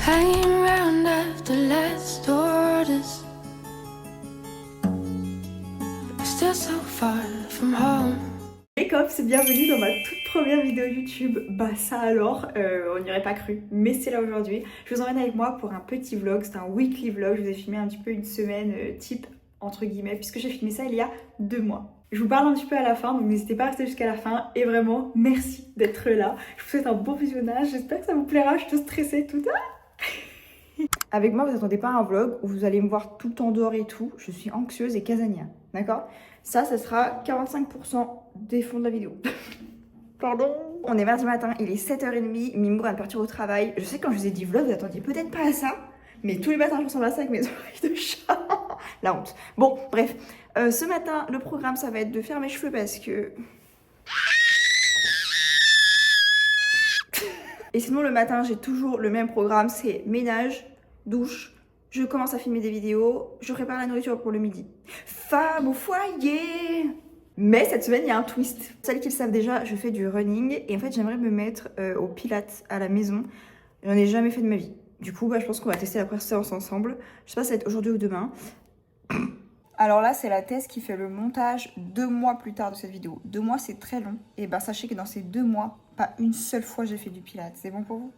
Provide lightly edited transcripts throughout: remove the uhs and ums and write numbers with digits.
hanging around after last orders, but still so far from home. Les cops, bienvenue dans ma toute première vidéo YouTube. Bah ça alors, on n'y aurait pas cru, mais c'est là aujourd'hui. Je vous emmène avec moi pour un petit vlog, c'est un weekly vlog. Je vous ai filmé un petit peu une semaine type entre guillemets, puisque j'ai filmé ça il y a 2 mois. Je vous parle un petit peu à la fin, donc n'hésitez pas à rester jusqu'à la fin. Et vraiment, merci d'être là. Je vous souhaite un bon visionnage, j'espère que ça vous plaira. Je suis toute stressée, tout. Avec moi, vous attendez pas un vlog où vous allez me voir tout le temps dehors et tout. Je suis anxieuse et casanière, d'accord? Ça sera 45% des fonds de la vidéo. Pardon. On est mardi matin, il est 7h30, Mimou vient de partir au travail. Je sais que quand je vous ai dit vlog, vous attendiez peut-être pas à ça, mais tous les matins je ressemble à ça avec mes oreilles de chat. La honte. Bon, bref. Ce matin, le programme, ça va être de faire mes cheveux parce que... Et sinon, le matin, j'ai toujours le même programme, c'est ménage, douche, je commence à filmer des vidéos, je prépare la nourriture pour le midi. Femme au foyer! Mais cette semaine, il y a un twist. Celles qui le savent déjà, je fais du running et en fait, j'aimerais me mettre au pilates à la maison. J'en ai jamais fait de ma vie. Du coup, je pense qu'on va tester la première séance ensemble. Je sais pas si ça va être aujourd'hui ou demain. Alors là, c'est la thèse qui fait le montage 2 mois plus tard de cette vidéo. 2 mois, c'est très long. Et sachez que dans ces 2 mois, pas une seule fois j'ai fait du pilates. C'est bon pour vous?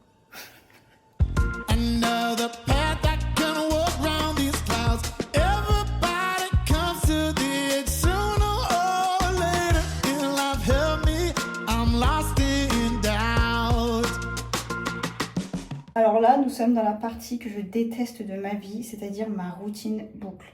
Alors là, nous sommes dans la partie que je déteste de ma vie, c'est-à-dire ma routine boucle.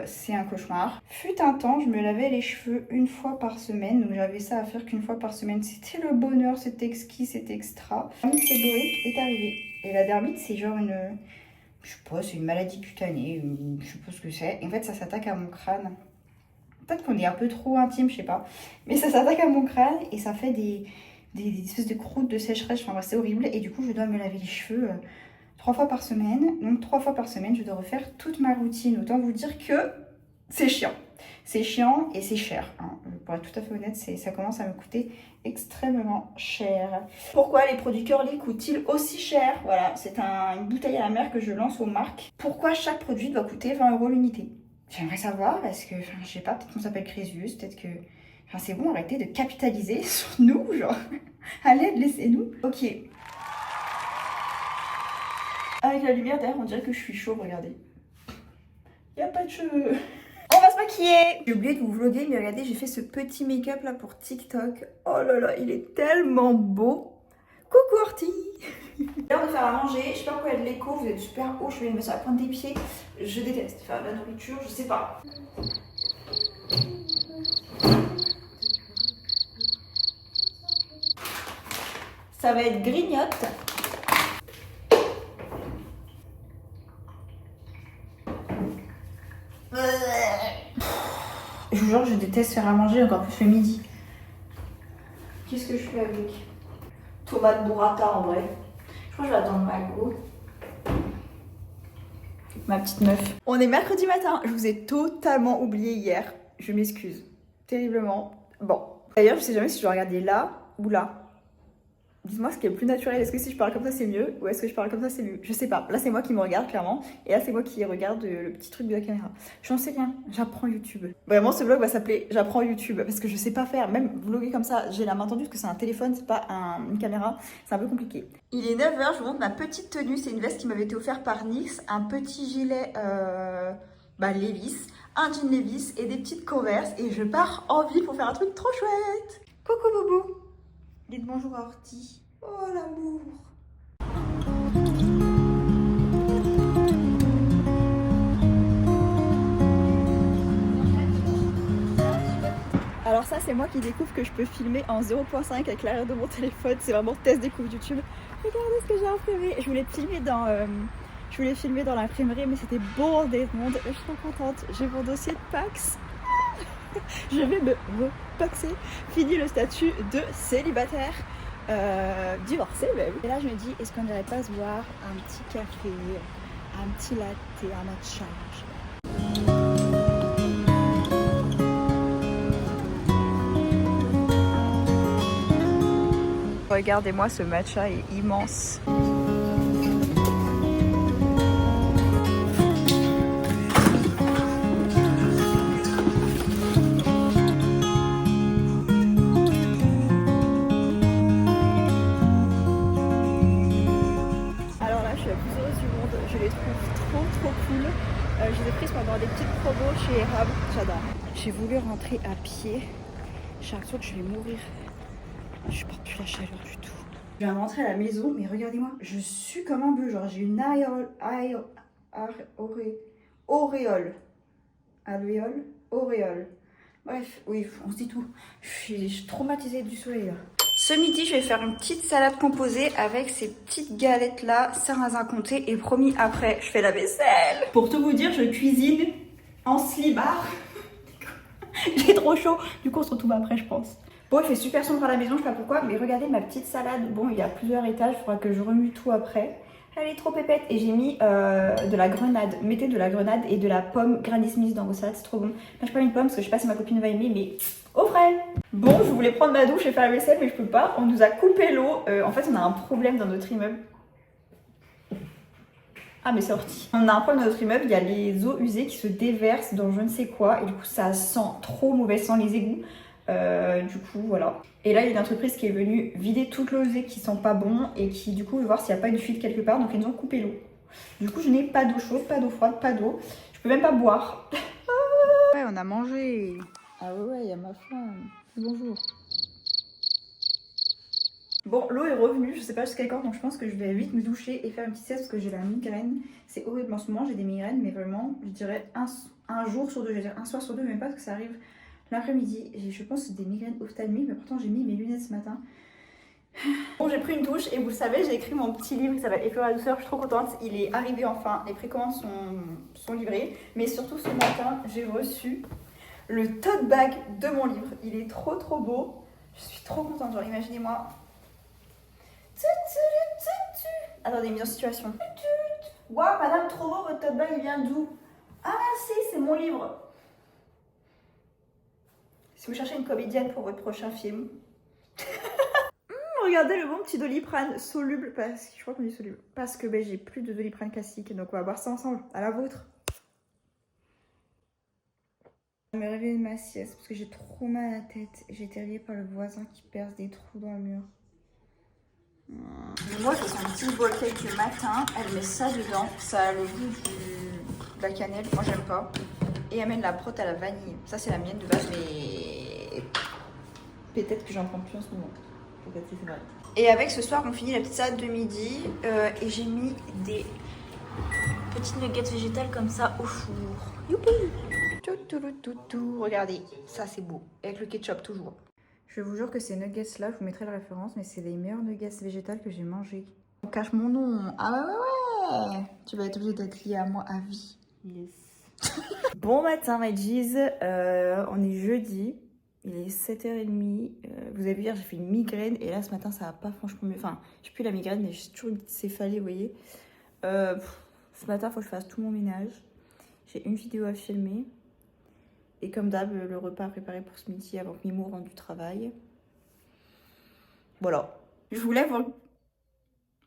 C'est un cauchemar. Fut un temps, je me lavais les cheveux 1 fois par semaine, donc j'avais ça à faire qu'1 fois par semaine. C'était le bonheur, c'était exquis, c'était extra. La dermite séborrhéique est arrivée. Et la dermite, c'est genre une... Je sais pas, c'est une maladie cutanée, je sais pas ce que c'est. En fait, ça s'attaque à mon crâne. Peut-être qu'on est un peu trop intime, je sais pas. Mais ça s'attaque à mon crâne et ça fait des espèces de croûtes de sécheresse. Enfin, c'est horrible. Et du coup, je dois me laver les cheveux 3 fois par semaine. Donc 3 fois par semaine, je dois refaire toute ma routine. Autant vous dire que c'est chiant. C'est chiant et c'est cher. Hein. Pour être tout à fait honnête, ça commence à me coûter extrêmement cher. Pourquoi les produits Curly coûtent-ils aussi cher? Voilà, c'est une bouteille à la mer que je lance aux marques. Pourquoi chaque produit doit coûter 20 € l'unité? J'aimerais savoir parce que, je sais pas, peut-être qu'on s'appelle Crésus, peut-être que... c'est bon, arrêtez de capitaliser sur nous, genre. Allez, laissez-nous. Ok. Avec la lumière derrière, on dirait que je suis chauve, regardez. Y a pas de cheveux. On va se maquiller. J'ai oublié de vous vlogger, mais regardez, j'ai fait ce petit make-up là pour TikTok. Oh là là, il est tellement beau. Coucou Horty. L'heure de faire à manger, je sais pas pourquoi il y a de l'écho, vous êtes super haut, je vais me mettre sur la pointe des pieds. Je déteste faire de la nourriture, je sais pas. Ça va être grignote. Je vous jure, je déteste faire à manger, encore plus le midi. Qu'est-ce que je fais avec? Tomate burrata en vrai. Je crois que je vais attendre Mago. Ma petite meuf. On est mercredi matin. Je vous ai totalement oublié hier. Je m'excuse. Terriblement. Bon. D'ailleurs, je sais jamais si je dois regarder là ou là. Dites-moi ce qui est le plus naturel. Est-ce que si je parle comme ça c'est mieux ou est-ce que je parle comme ça c'est mieux? Je sais pas. Là c'est moi qui me regarde clairement et là c'est moi qui regarde le petit truc de la caméra. J'en sais rien. J'apprends YouTube. Vraiment ce vlog va s'appeler J'apprends YouTube parce que je sais pas faire. Même vlogger comme ça, j'ai la main tendue parce que c'est un téléphone, c'est pas une caméra. C'est un peu compliqué. Il est 9h, je vous montre ma petite tenue. C'est une veste qui m'avait été offerte par Nix. Un petit gilet Levi's, un jean Levi's et des petites Converse. Et je pars en ville pour faire un truc trop chouette. Coucou Boubou. Dites bonjour à Horty. Oh l'amour. Alors ça c'est moi qui découvre que je peux filmer en 0.5 avec l'arrière de mon téléphone. C'est vraiment test découvre YouTube. Regardez ce que j'ai imprimé. Je voulais filmer dans l'imprimerie mais c'était bondé de monde. Je suis trop contente. J'ai mon dossier de Pax. Je vais me repaxer. Fini le statut de célibataire, divorcé même. Et là je me dis, est-ce qu'on n'irait pas se boire un petit café, un petit latte, un matcha? Regardez-moi, ce matcha est immense. trop cool. Je les ai prises pendant des petites promos chez Erab. J'adore. J'ai voulu rentrer à pied. J'ai l'impression que je vais mourir. Je supporte plus la chaleur du tout. Je viens de rentrer à la maison, mais regardez-moi, je sue comme un bœuf. Genre, j'ai une auréole. Alvéole. Auréole. Bref, oui, on se dit tout. Je suis traumatisée du soleil là. Ce midi, je vais faire une petite salade composée avec ces petites galettes là, sarrasin comté, et promis après, je fais la vaisselle. Pour tout vous dire, je cuisine en slibard. J'ai trop chaud, du coup on se retrouve après je pense. Bon, il fait super sombre à la maison, je sais pas pourquoi, mais regardez ma petite salade. Bon, il y a plusieurs étages, il faudra que je remue tout après. Elle est trop pépette et j'ai mis de la grenade. Mettez de la grenade et de la pomme Granny Smith dans vos salades, c'est trop bon. Moi j'ai pas mis de pomme parce que je sais pas si ma copine va aimer, mais au frais. Bon, je voulais prendre ma douche et faire la vaisselle, mais je peux pas. On nous a coupé l'eau. En fait, on a un problème dans notre immeuble. Ah, mais c'est sorti. On a un problème dans notre immeuble, il y a les eaux usées qui se déversent dans je ne sais quoi. Et du coup, ça sent trop mauvais, sans les égouts. Du coup, voilà. Et là, il y a une entreprise qui est venue vider toute l'eau usée qui sent pas bon et qui, du coup, veut voir s'il n'y a pas une fuite quelque part. Donc, ils nous ont coupé l'eau. Du coup, je n'ai pas d'eau chaude, pas d'eau froide, pas d'eau. Je peux même pas boire. Ouais, on a mangé. Ah ouais, il y a ma femme. Bonjour. Bon, l'eau est revenue, je sais pas jusqu'à quand, donc je pense que je vais vite me doucher et faire une petite sieste parce que j'ai la migraine. C'est horrible en ce moment, j'ai des migraines, mais vraiment, je dirais un jour sur deux, je vais dire un soir sur deux, même pas parce que ça arrive l'après-midi. Je pense que c'est des migraines ophtalmiques, mais pourtant j'ai mis mes lunettes ce matin. Bon, j'ai pris une douche et vous le savez, j'ai écrit mon petit livre qui s'appelle Effleurer la douceur, je suis trop contente. Il est arrivé enfin, les précommandes sont livrées, mais surtout ce matin, j'ai reçu le tote bag de mon livre. Il est trop beau, je suis trop contente, genre imaginez-moi. Attendez, mise en situation. Waouh, madame, trop beau, votre tote bag, il vient d'où? Ah, si, c'est mon livre. Si vous cherchez une comédienne pour votre prochain film. Regardez le bon petit Doliprane soluble, parce que je crois qu'on dit soluble. Parce que ben, j'ai plus de Doliprane classique, donc on va boire ça ensemble. À la vôtre. Je me réveille de ma sieste parce que j'ai trop mal à la tête. J'ai été réveillée par le voisin qui perce des trous dans le mur. Moi, je fais son petit bowl cake le matin. Elle met ça dedans. Ça a le goût de la cannelle. Moi, j'aime pas. Et elle met de la prot à la vanille. Ça, c'est la mienne de base, mais peut-être que j'en prends plus en ce moment. Peut-être que c'est vrai. Et avec ce soir, on finit la petite salade de midi. Et j'ai mis des petites nuggets végétales comme ça au four. Youpi! Regardez, ça c'est beau. Avec le ketchup toujours. Je vous jure que ces nuggets là, je vous mettrai la référence, mais c'est les meilleurs nuggets végétales que j'ai mangés. On cache mon nom. Ah ouais. Tu vas être obligé d'être lié à moi à vie. Yes. Bon matin, my G's. On est jeudi. Il est 7h30. Vous avez vu hier, j'ai fait une migraine. Et là, ce matin, ça va pas franchement mieux. Enfin, j'ai plus la migraine, mais j'ai toujours une petite céphalée, vous voyez. Ce matin, il faut que je fasse tout mon ménage. J'ai une vidéo à filmer. Et comme d'hab, le repas préparé pour ce midi avant que Mimo rentre du travail. Voilà. Je voulais vous...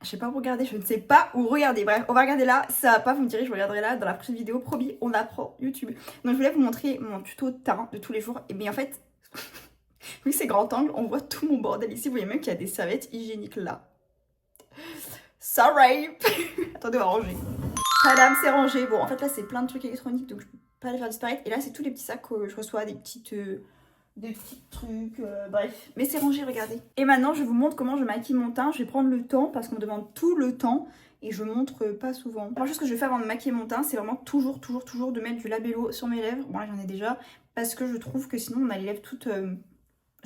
Je sais pas où regarder, je ne sais pas où regarder. Bref, on va regarder là. Ça va pas, vous me direz, je regarderai là dans la prochaine vidéo. Promis, on apprend YouTube. Donc je voulais vous montrer mon tuto teint de tous les jours. Et bien en fait, vu que c'est grand angle, on voit tout mon bordel ici. Vous voyez même qu'il y a des serviettes hygiéniques là. Sorry. Attendez, on va ranger. Madame, c'est rangé. Bon, en fait là, c'est plein de trucs électroniques, donc je peux pas les faire disparaître. Et là, c'est tous les petits sacs que je reçois, des petits trucs, bref. Mais c'est rangé, regardez. Et maintenant, je vous montre comment je maquille mon teint. Je vais prendre le temps parce qu'on me demande tout le temps et je montre pas souvent. La première chose que je vais faire avant de maquiller mon teint, c'est vraiment toujours de mettre du labello sur mes lèvres. Bon, là, j'en ai déjà parce que je trouve que sinon, on a les lèvres toutes...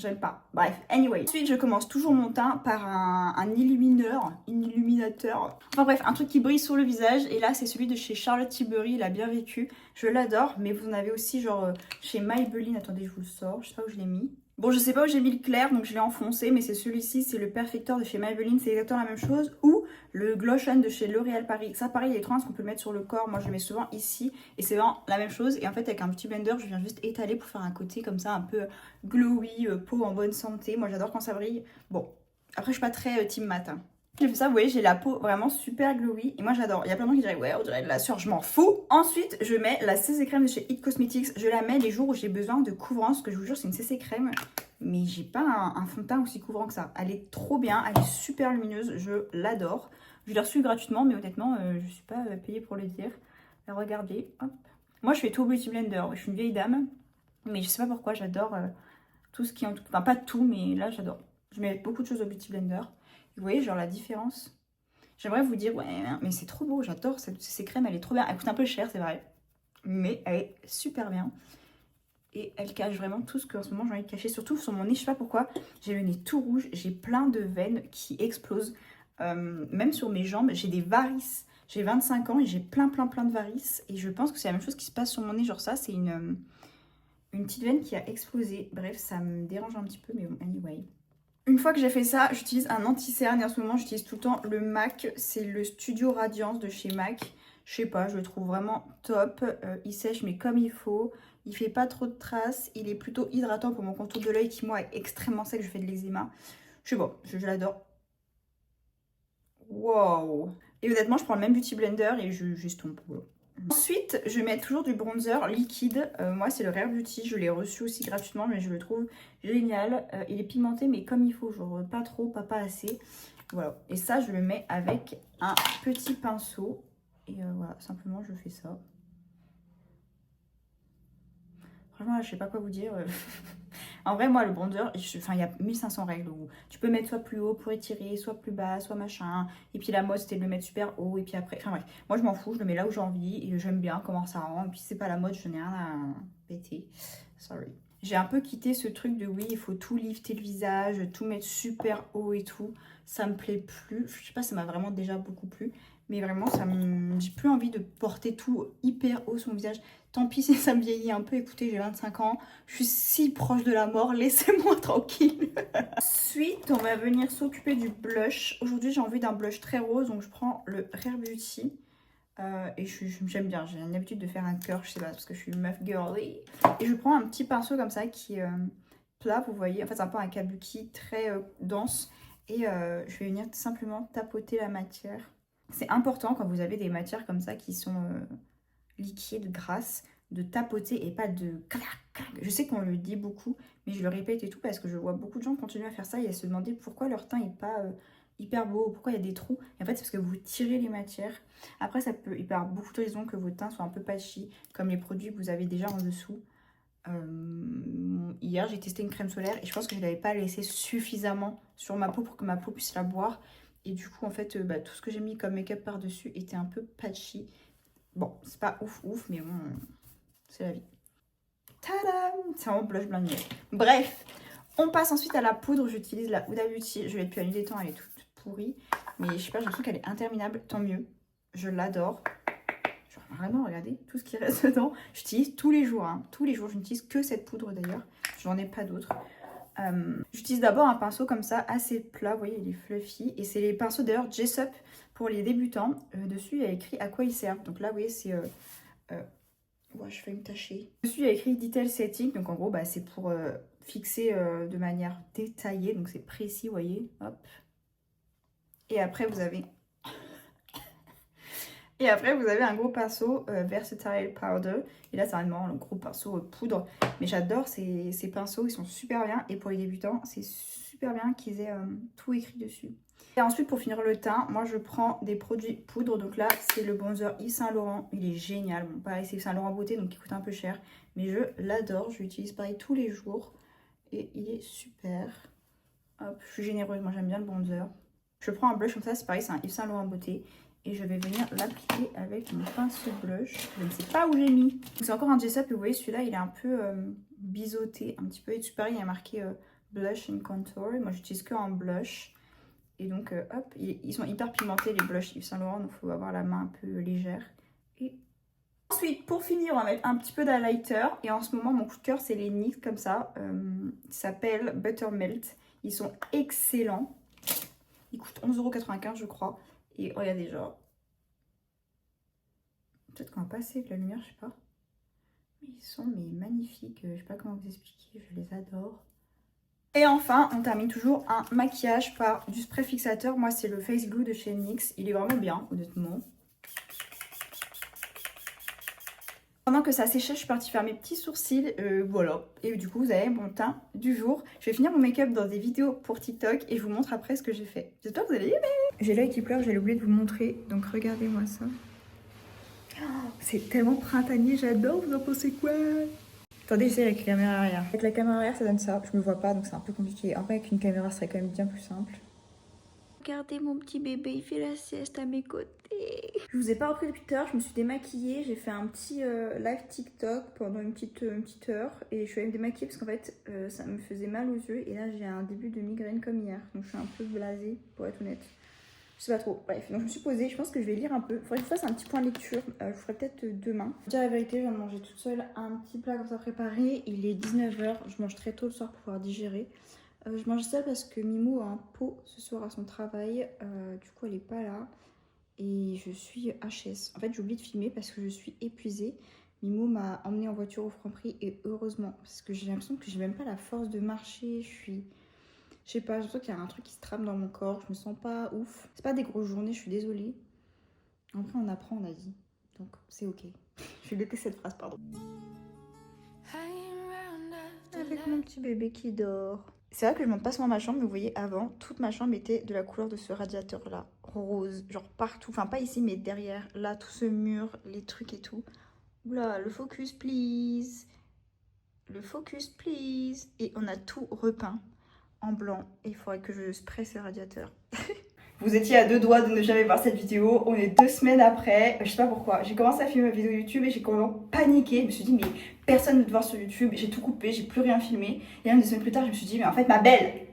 J'aime pas. Bref, anyway. Ensuite, je commence toujours mon teint par un illuminateur. Enfin bref, un truc qui brille sur le visage. Et là, c'est celui de chez Charlotte Tilbury. Il a bien vécu. Je l'adore. Mais vous en avez aussi genre chez Maybelline. Attendez, je vous le sors. Je sais pas où je l'ai mis. Bon, je sais pas où j'ai mis le clair, donc je l'ai enfoncé. Mais c'est celui-ci, c'est le Perfector de chez Maybelline. C'est exactement la même chose. Ou le Glow Shine de chez L'Oréal Paris. Ça, pareil, il est trop parce qu'on peut le mettre sur le corps. Moi, je le mets souvent ici. Et c'est vraiment la même chose. Et en fait, avec un petit blender, je viens juste étaler pour faire un côté comme ça, un peu glowy, peau en bonne santé. Moi, j'adore quand ça brille. Bon, après, je suis pas très team matin. J'ai fait ça, vous voyez, j'ai la peau vraiment super glowy. Et moi, j'adore. Il y a plein de gens qui diraient, ouais, on dirait de la sueur, je m'en fous. Ensuite, je mets la CC crème de chez It Cosmetics. Je la mets les jours où j'ai besoin de couvrant. Parce que je vous jure, c'est une CC crème. Mais j'ai pas un fond de teint aussi couvrant que ça. Elle est trop bien, elle est super lumineuse, je l'adore. Je l'ai reçue gratuitement, mais honnêtement, je suis pas payée pour le dire. Regardez, hop. Moi, je fais tout au Beauty Blender. Je suis une vieille dame. Mais je sais pas pourquoi, j'adore tout ce qui est... Enfin, pas tout, mais là, j'adore. Je mets beaucoup de choses au Beauty Blender. Vous voyez, genre la différence. J'aimerais vous dire, ouais, mais c'est trop beau, j'adore ces crèmes, elle est trop bien. Elle coûte un peu cher, c'est vrai. Mais elle est super bien. Et elle cache vraiment tout ce qu'en ce moment j'ai envie de cacher. Surtout sur mon nez, je sais pas pourquoi. J'ai le nez tout rouge, j'ai plein de veines qui explosent. Même sur mes jambes, j'ai des varices. J'ai 25 ans et j'ai plein de varices. Et je pense que c'est la même chose qui se passe sur mon nez. Genre ça, c'est une petite veine qui a explosé. Bref, ça me dérange un petit peu, mais bon, anyway. Une fois que j'ai fait ça, j'utilise un anti-cerne et en ce moment j'utilise tout le temps le MAC. C'est le Studio Radiance de chez MAC. Je sais pas, je le trouve vraiment top. Il sèche mais comme il faut. Il fait pas trop de traces. Il est plutôt hydratant pour mon contour de l'œil qui moi est extrêmement sec. Je fais de l'eczéma. Je sais pas, je l'adore. Wow. Et honnêtement, je prends le même Beauty Blender et j'estompe. Voilà. Ensuite, je mets toujours du bronzer liquide. Moi, c'est le Rare Beauty. Je l'ai reçu aussi gratuitement, mais je le trouve génial. Il est pigmenté, mais comme il faut. Genre pas trop, pas assez. Voilà. Et ça, je le mets avec un petit pinceau. Et voilà, simplement, je fais ça. Franchement, là, je sais pas quoi vous dire. En vrai, moi, le bronzer, enfin, il y a 1500 règles où tu peux mettre soit plus haut pour étirer, soit plus bas, soit machin. Et puis la mode, c'était de le mettre super haut. Et puis après, enfin bref, moi, je m'en fous, je le mets là où j'ai envie. Et j'aime bien comment ça rend. Et puis, c'est pas la mode, je n'ai rien à péter. Sorry. J'ai un peu quitté ce truc de oui, il faut tout lifter le visage, tout mettre super haut et tout. Ça me plaît plus. Je sais pas, ça m'a vraiment déjà beaucoup plu. Mais vraiment, j'ai plus envie de porter tout hyper haut sur mon visage. Tant pis si ça me vieillit un peu. Écoutez, j'ai 25 ans. Je suis si proche de la mort. Laissez-moi tranquille. Ensuite, on va venir s'occuper du blush. Aujourd'hui, j'ai envie d'un blush très rose. Donc, je prends le Rare Beauty. Et j'aime bien. J'ai l'habitude de faire un cœur. Je sais pas, parce que je suis une meuf girly. Et je prends un petit pinceau comme ça qui est plat, vous voyez. En fait, c'est un peu un kabuki très dense. Et je vais venir tout simplement tapoter la matière. C'est important quand vous avez des matières comme ça qui sont liquides, grasses, de tapoter et pas de clac, clac. Je sais qu'on le dit beaucoup, mais je le répète et tout parce que je vois beaucoup de gens continuer à faire ça et à se demander pourquoi leur teint n'est pas hyper beau, pourquoi il y a des trous. Et en fait, c'est parce que vous tirez les matières. Après, il peut y avoir beaucoup de raisons que vos teints soient un peu patchy, comme les produits que vous avez déjà en dessous. Hier, j'ai testé une crème solaire et je pense que je ne l'avais pas laissée suffisamment sur ma peau pour que ma peau puisse la boire. Et du coup, en fait, tout ce que j'ai mis comme make-up par-dessus était un peu patchy. Bon, c'est pas ouf, mais bon, c'est la vie. Tadam! C'est un blush blanc de miel. Bref, on passe ensuite à la poudre. J'utilise la Huda Beauty. Je l'ai depuis la nuit des temps, elle est toute pourrie. Mais je sais pas, j'ai l'impression qu'elle est interminable. Tant mieux. Je l'adore. Vraiment, regardez tout ce qui reste dedans. J'utilise tous les jours. Hein. Tous les jours, je n'utilise que cette poudre d'ailleurs. J'en ai pas d'autres. J'utilise d'abord un pinceau comme ça, assez plat, vous voyez, il est fluffy. Et c'est les pinceaux d'ailleurs Jessup pour les débutants. Dessus, il y a écrit à quoi ils servent. Donc là, vous voyez, c'est... ouais, je fais me tâcher. Dessus, il y a écrit Detail Setting. Donc en gros, c'est pour fixer de manière détaillée. Donc c'est précis, vous voyez. Hop. Et après, vous avez... un gros pinceau Versatile Powder. Et là, c'est vraiment un gros pinceau poudre. Mais j'adore ces pinceaux, ils sont super bien. Et pour les débutants, c'est super bien qu'ils aient tout écrit dessus. Et ensuite, pour finir le teint, moi, je prends des produits poudre. Donc là, c'est le bronzer Yves Saint Laurent. Il est génial. Bon, pareil, c'est Yves Saint Laurent Beauté, donc il coûte un peu cher. Mais je l'adore. Je l'utilise pareil tous les jours. Et il est super. Hop, je suis généreuse. Moi, j'aime bien le bronzer. Je prends un blush comme ça. C'est pareil, c'est un Yves Saint Laurent Beauté. Et je vais venir l'appliquer avec mon pinceau blush. Je ne sais pas où j'ai mis. C'est encore un Jessup. Et vous voyez, celui-là, il est un peu biseauté. Un petit peu. Et dessus, pareil, il y a marqué Blush and Contour. Moi, j'utilise que en blush. Et donc, hop, ils sont hyper pigmentés, les blushs Yves Saint Laurent. Donc, il faut avoir la main un peu légère. Et ensuite, pour finir, on va mettre un petit peu d'highlighter. Et en ce moment, mon coup de cœur, c'est les NYX comme ça. Ça s'appelle Buttermelt. Ils sont excellents. Ils coûtent 11,95 €, je crois. Et regardez, genre... Peut-être qu'on va passer avec la lumière, je sais pas. Mais ils sont magnifiques. Je sais pas comment vous expliquer. Je les adore. Et enfin, on termine toujours un maquillage par du spray fixateur. Moi, c'est le Face Glue de chez NYX. Il est vraiment bien, honnêtement. Pendant que ça séchait, je suis partie faire mes petits sourcils. Voilà. Et du coup, vous avez mon teint du jour. Je vais finir mon make-up dans des vidéos pour TikTok et je vous montre après ce que j'ai fait. J'espère que vous allez aimer. J'ai l'œil qui pleure, j'ai oublié de vous montrer. Donc, regardez-moi ça. c'est tellement printanier, j'adore, vous en pensez quoi? Attendez, j'essaie avec la caméra arrière. Avec la caméra arrière, ça donne ça. Je me vois pas, donc c'est un peu compliqué. En vrai, avec une caméra, ce serait quand même bien plus simple. Regardez mon petit bébé, il fait la sieste à mes côtés. Je vous ai pas repris depuis tout à l'heure, je me suis démaquillée. J'ai fait un petit live TikTok pendant une petite heure. Et je suis allée me démaquiller parce qu'en fait, ça me faisait mal aux yeux. Et là, j'ai un début de migraine comme hier. Donc je suis un peu blasée, pour être honnête. Je sais pas trop. Bref, donc je me suis posée. Je pense que je vais lire un peu. Faudrait que je fasse un petit point de lecture. Je ferai peut-être demain. Pour dire la vérité, je viens de manger toute seule un petit plat comme ça préparé. Il est 19h. Je mange très tôt le soir pour pouvoir digérer. Je mange ça parce que Mimo a un pot ce soir à son travail. Du coup, elle est pas là. Et je suis HS. En fait, j'oublie de filmer parce que je suis épuisée. Mimo m'a emmenée en voiture au Franprix et heureusement. Parce que j'ai l'impression que j'ai même pas la force de marcher. Je sais pas, j'ai l'impression qu'il y a un truc qui se trame dans mon corps. Je me sens pas ouf. C'est pas des grosses journées, je suis désolée. Après, on apprend en Asie. Donc, c'est ok. Je déteste cette phrase, pardon. hanging round after Avec light. mon petit bébé qui dort. C'est vrai que je monte pas souvent ma chambre, mais vous voyez, avant, toute ma chambre était de la couleur de ce radiateur-là. Rose, genre partout. Enfin, pas ici, mais derrière. Là, tout ce mur, les trucs et tout. Oula, le focus, please. Le focus, please. Et on a tout repeint en blanc. Et il faudrait que je spray ce radiateur. Vous étiez à 2 doigts de ne jamais voir cette vidéo. On est 2 semaines après. Je sais pas pourquoi. J'ai commencé à filmer ma vidéo YouTube et j'ai complètement paniqué. Je me suis dit, mais personne ne veut te voir sur YouTube. J'ai tout coupé, j'ai plus rien filmé. Et même 2 semaines plus tard, je me suis dit, mais en fait, ma belle,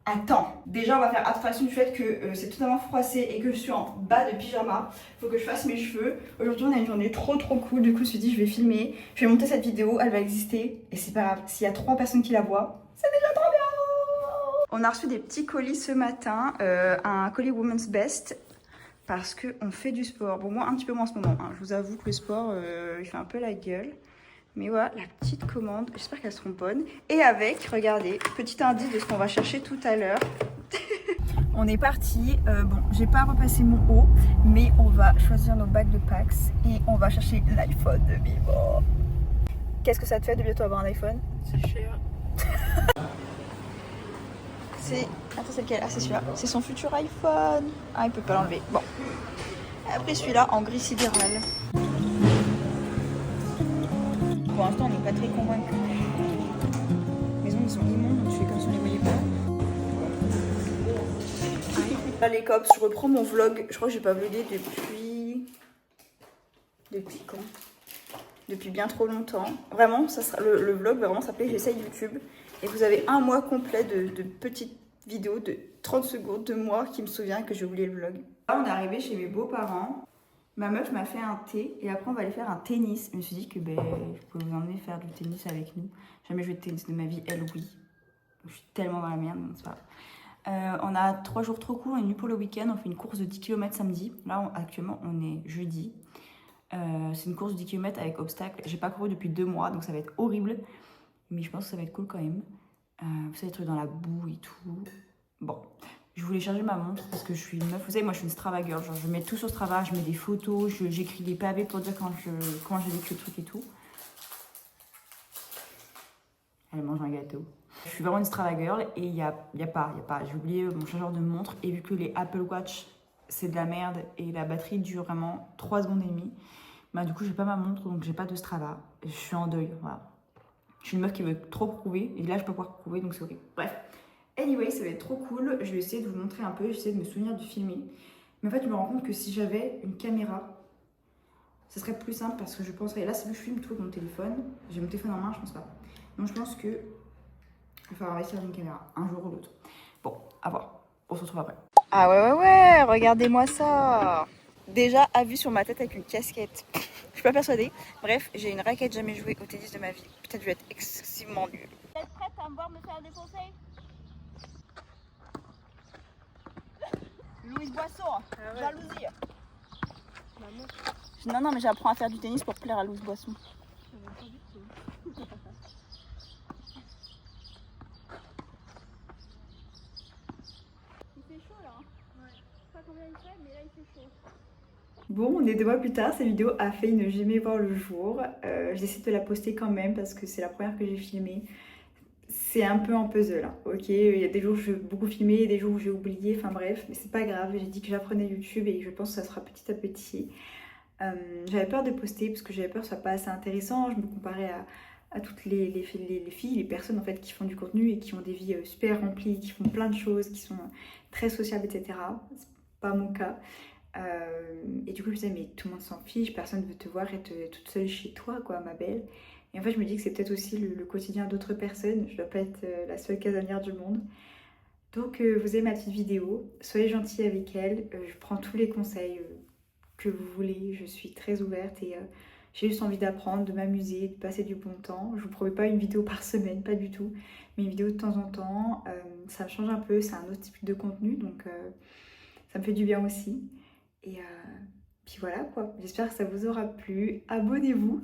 attends. Déjà, on va faire abstraction du fait que c'est totalement froissé et que je suis en bas de pyjama. Faut que je fasse mes cheveux. Aujourd'hui, on a une journée trop cool. Du coup, je me suis dit, je vais filmer. Je vais monter cette vidéo. Elle va exister. Et c'est pas grave. S'il y a 3 personnes qui la voient, c'est déjà trop bien. On a reçu des petits colis ce matin, un colis Women's Best, parce qu'on fait du sport. Bon, moi, un petit peu moins en ce moment. Hein. Je vous avoue que le sport, il fait un peu la gueule. Mais voilà, la petite commande. J'espère qu'elles seront bonnes. Et avec, regardez, petit indice de ce qu'on va chercher tout à l'heure. On est parti. Bon, j'ai pas repassé mon haut, mais on va choisir nos bacs de Pax et on va chercher l'iPhone de Vivo. Qu'est-ce que ça te fait de bientôt avoir un iPhone? C'est cher. C'est... Attends, c'est lequel? Ah, c'est celui-là. C'est son futur iPhone. Ah, il peut pas l'enlever. Bon. Après celui-là, en gris sidéral. Pour l'instant, on n'est pas très convaincus. Les ongles sont immondes, donc je fais comme si on les voyait pas. Ah, les cops, je reprends mon vlog. Je crois que j'ai pas vlogué depuis... Depuis quand? Depuis bien trop longtemps. Vraiment, ça sera... le vlog va vraiment s'appeler J'essaye YouTube. Et vous avez un mois complet de petites vidéos de 30 secondes de moi qui me souvient que j'ai oublié le vlog. Là, on est arrivé chez mes beaux-parents. Ma meuf m'a fait un thé et après on va aller faire un tennis. Je me suis dit que je pouvais vous emmener faire du tennis avec nous. Jamais joué de tennis de ma vie, elle oui. Je suis tellement dans la merde, donc c'est pas grave. On a 3 jours trop cool, on est venus pour le week-end. On fait une course de 10 km samedi. Là, actuellement, on est jeudi. C'est une course de 10 km avec obstacles. J'ai pas couru depuis 2 mois, donc ça va être horrible. Mais je pense que ça va être cool quand même. Vous savez, des trucs dans la boue et tout. Bon, je voulais charger ma montre parce que je suis une meuf. Vous savez, moi je suis une Strava girl. Genre, je mets tout sur Strava, je mets des photos, j'écris des pavés pour dire comment j'ai vécu le truc et tout. Elle mange un gâteau. Je suis vraiment une Strava girl et il y a pas. J'ai oublié mon chargeur de montre et vu que les Apple Watch c'est de la merde et la batterie dure vraiment 3 secondes et demie, bah du coup j'ai pas ma montre donc j'ai pas de Strava. Je suis en deuil, voilà. Je suis une meuf qui veut trop prouver et là je peux pas pouvoir prouver donc c'est horrible. Bref, anyway, ça va être trop cool. Je vais essayer de vous montrer un peu, j'essaie de me souvenir de filmer. Mais en fait, je me rends compte que si j'avais une caméra, ça serait plus simple parce que je penserais. Là, c'est que je filme tout avec mon téléphone. J'ai mon téléphone en main, je pense pas. Donc je pense que il va falloir essayer d'avoir une caméra un jour ou l'autre. Bon, à voir. On se retrouve après. Ah ouais, regardez-moi ça. Déjà, à vue sur ma tête avec une casquette. Je suis pas persuadée. Bref, j'ai une raquette jamais jouée au tennis de ma vie. Peut-être je vais être excessivement nulle. Vous êtes prête à me voir me faire défoncer? Louise Boisson, Ah ouais. jalousie. Non, mais j'apprends à faire du tennis pour plaire à Louise Boisson. Il fait chaud là. Ouais. Je sais pas combien il fait, mais là il fait chaud. Bon, on est 2 mois plus tard, cette vidéo a failli ne jamais voir le jour. J'essaie de la poster quand même parce que c'est la première que j'ai filmée. C'est un peu un puzzle, hein, ok? Il y a des jours où j'ai beaucoup filmé, des jours où j'ai oublié, enfin bref, mais c'est pas grave. J'ai dit que j'apprenais YouTube et je pense que ça sera petit à petit. J'avais peur de poster parce que j'avais peur que ce soit pas assez intéressant. Je me comparais à toutes les filles, les personnes en fait qui font du contenu et qui ont des vies super remplies, qui font plein de choses, qui sont très sociables, etc. C'est pas mon cas. Et du coup je me disais mais tout le monde s'en fiche, personne veut te voir être toute seule chez toi quoi ma belle. Et en fait je me dis que c'est peut-être aussi le quotidien d'autres personnes, je dois pas être la seule casanière du monde. Donc vous avez ma petite vidéo, soyez gentils avec elle, je prends tous les conseils que vous voulez, je suis très ouverte et j'ai juste envie d'apprendre, de m'amuser, de passer du bon temps. Je vous promets pas une vidéo par semaine, pas du tout, mais une vidéo de temps en temps, ça me change un peu, c'est un autre type de contenu, donc ça me fait du bien aussi. Et puis voilà quoi, j'espère que ça vous aura plu, abonnez-vous,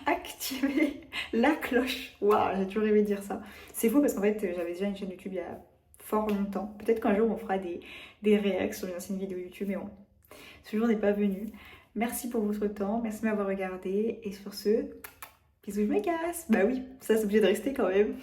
activez la cloche, waouh j'ai toujours rêvé de dire ça. C'est faux parce qu'en fait j'avais déjà une chaîne YouTube il y a fort longtemps, peut-être qu'un jour on fera des réacts sur les anciennes vidéos YouTube, mais bon, ce jour n'est pas venu. Merci pour votre temps, merci de m'avoir regardé et sur ce, bisous je me casse. Bah oui, ça c'est obligé de rester quand même.